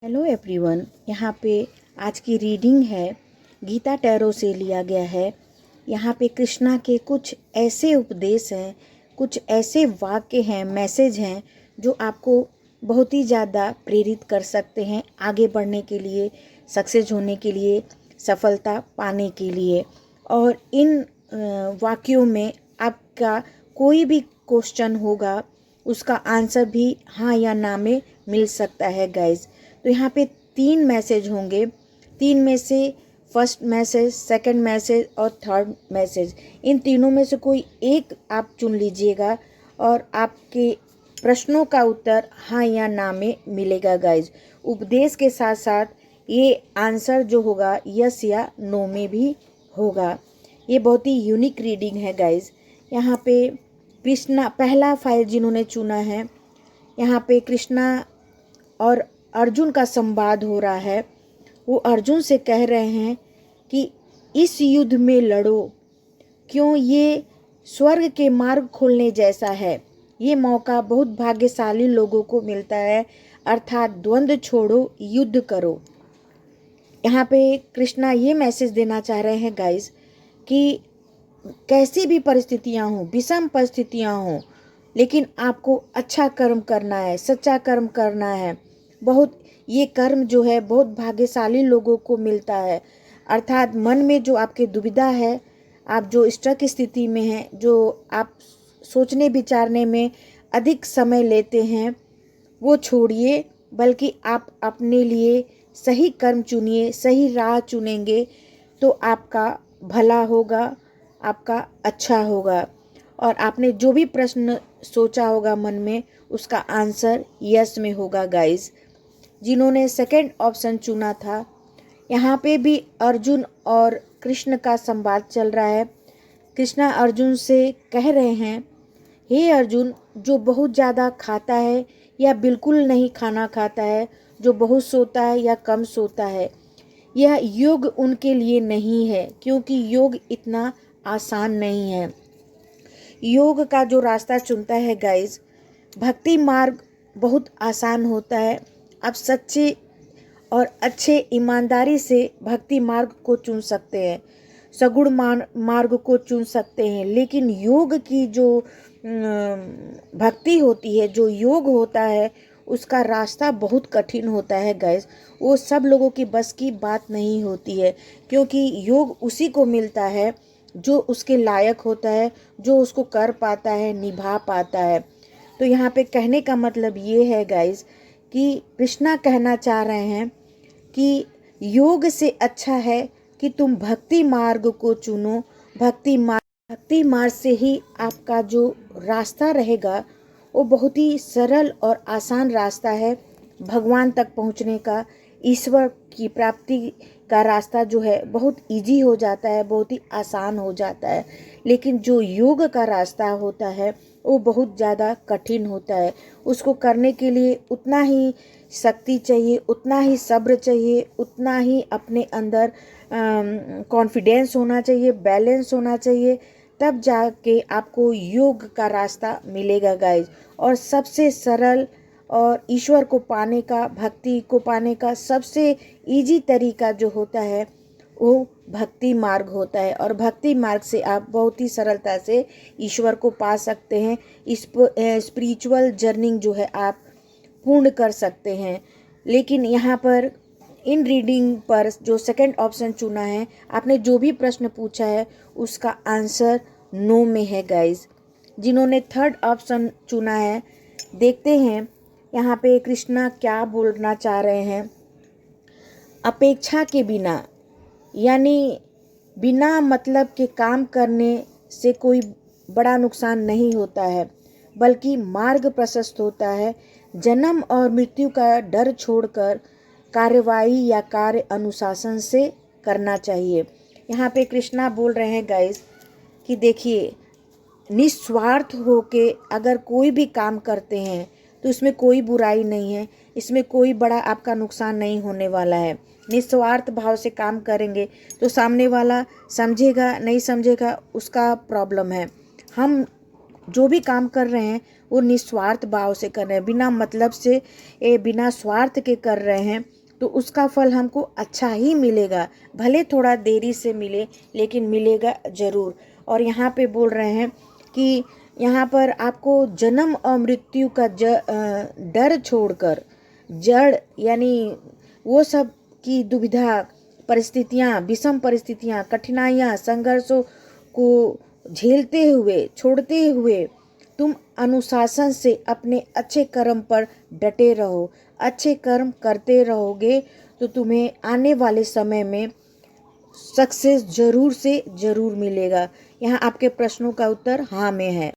Hello everyone, यहाँ पे आज की रीडिंग है गीता टैरो से लिया गया है। यहाँ पे कृष्णा के कुछ ऐसे उपदेश हैं, कुछ ऐसे वाक्य हैं, मैसेज हैं जो आपको बहुत ही ज़्यादा प्रेरित कर सकते हैं आगे बढ़ने के लिए, सक्सेस होने के लिए, सफलता पाने के लिए। और इन वाक्यों में आपका कोई भी क्वेश्चन होगा उसका आंसर भी हाँ या ना में मिल सकता है गाइज। तो यहाँ पे 3 मैसेज होंगे, 3 में से फर्स्ट मैसेज, सेकंड मैसेज और थर्ड मैसेज, इन तीनों में से कोई एक आप चुन लीजिएगा और आपके प्रश्नों का उत्तर हाँ या ना में मिलेगा गाइज। उपदेश के साथ साथ ये आंसर जो होगा यस या नो में भी होगा। ये बहुत ही यूनिक रीडिंग है गाइज। यहाँ पे कृष्णा पहला फाइल जिन्होंने चुना है, यहाँ पे कृष्णा और अर्जुन का संवाद हो रहा है। वो अर्जुन से कह रहे हैं कि इस युद्ध में लड़ो, क्यों ये स्वर्ग के मार्ग खोलने जैसा है। ये मौका बहुत भाग्यशाली लोगों को मिलता है, अर्थात द्वंद्व छोड़ो, युद्ध करो। यहाँ पे कृष्णा ये मैसेज देना चाह रहे हैं गाइस कि कैसी भी परिस्थितियाँ हों, विषम परिस्थितियाँ हों, लेकिन आपको अच्छा कर्म करना है, सच्चा कर्म करना है। बहुत ये कर्म जो है बहुत भाग्यशाली लोगों को मिलता है, अर्थात मन में जो आपके दुविधा है, आप जो स्ट्रक स्थिति में हैं, जो आप सोचने विचारने में अधिक समय लेते हैं, वो छोड़िए, बल्कि आप अपने लिए सही कर्म चुनिए, सही राह चुनेंगे तो आपका भला होगा, आपका अच्छा होगा। और आपने जो भी प्रश्न सोचा होगा मन में, उसका आंसर यस में होगा गाइस। जिन्होंने सेकंड ऑप्शन चुना था, यहाँ पे भी अर्जुन और कृष्ण का संवाद चल रहा है। कृष्णा अर्जुन से कह रहे हैं, हे अर्जुन, जो बहुत ज़्यादा खाता है या बिल्कुल नहीं खाना खाता है, जो बहुत सोता है या कम सोता है, यह योग उनके लिए नहीं है, क्योंकि योग इतना आसान नहीं है। योग का जो रास्ता चुनता है गाइस, भक्ति मार्ग बहुत आसान होता है। आप सच्चे और अच्छे ईमानदारी से भक्ति मार्ग को चुन सकते हैं, सगुण मार्ग को चुन सकते हैं। लेकिन योग की जो भक्ति होती है, जो योग होता है, उसका रास्ता बहुत कठिन होता है गाइस। वो सब लोगों की बस की बात नहीं होती है, क्योंकि योग उसी को मिलता है जो उसके लायक होता है, जो उसको कर पाता है, निभा पाता है। तो यहाँ पे कहने का मतलब ये है गाइस कि कृष्णा कहना चाह रहे हैं कि योग से अच्छा है कि तुम भक्ति मार्ग को चुनो। भक्ति मार्ग से ही आपका जो रास्ता रहेगा वो बहुत ही सरल और आसान रास्ता है भगवान तक पहुँचने का। ईश्वर की प्राप्ति का रास्ता जो है बहुत इजी हो जाता है, बहुत ही आसान हो जाता है। लेकिन जो योग का रास्ता होता है वो बहुत ज़्यादा कठिन होता है। उसको करने के लिए उतना ही शक्ति चाहिए, उतना ही सब्र चाहिए, उतना ही अपने अंदर कॉन्फिडेंस होना चाहिए, बैलेंस होना चाहिए, तब जाके आपको योग का रास्ता मिलेगा गाइज। और सबसे सरल और ईश्वर को पाने का, भक्ति को पाने का सबसे इजी तरीका जो होता है वो भक्ति मार्ग होता है। और भक्ति मार्ग से आप बहुत ही सरलता से ईश्वर को पा सकते हैं। स्पिरिचुअल जर्नी जो है आप पूर्ण कर सकते हैं। लेकिन यहाँ पर इन रीडिंग पर जो सेकंड ऑप्शन चुना है, आपने जो भी प्रश्न पूछा है उसका आंसर नो में है गाइज। जिन्होंने थर्ड ऑप्शन चुना है, देखते हैं यहाँ पे कृष्णा क्या बोलना चाह रहे हैं। अपेक्षा के बिना, यानी बिना मतलब के काम करने से कोई बड़ा नुकसान नहीं होता है, बल्कि मार्ग प्रशस्त होता है। जन्म और मृत्यु का डर छोड़कर कार्रवाई या कार्य अनुशासन से करना चाहिए। यहाँ पे कृष्णा बोल रहे हैं गाइस कि देखिए, निस्वार्थ होके अगर कोई भी काम करते हैं तो इसमें कोई बुराई नहीं है, इसमें कोई बड़ा आपका नुकसान नहीं होने वाला है। निस्वार्थ भाव से काम करेंगे तो सामने वाला समझेगा नहीं समझेगा उसका प्रॉब्लम है। हम जो भी काम कर रहे हैं वो निस्वार्थ भाव से कर रहे हैं, बिना मतलब से बिना स्वार्थ के कर रहे हैं, तो उसका फल हमको अच्छा ही मिलेगा। भले थोड़ा देरी से मिले, लेकिन मिलेगा ज़रूर। और यहाँ पे बोल रहे हैं कि यहाँ पर आपको जन्म और मृत्यु का डर छोड़कर, जड़ यानी वो सब की दुविधा परिस्थितियाँ, विषम परिस्थितियाँ, कठिनाइयाँ, संघर्षों को झेलते हुए, छोड़ते हुए तुम अनुशासन से अपने अच्छे कर्म पर डटे रहो। अच्छे कर्म करते रहोगे तो तुम्हें आने वाले समय में सक्सेस जरूर से जरूर मिलेगा। यहाँ आपके प्रश्नों का उत्तर हाँ में है।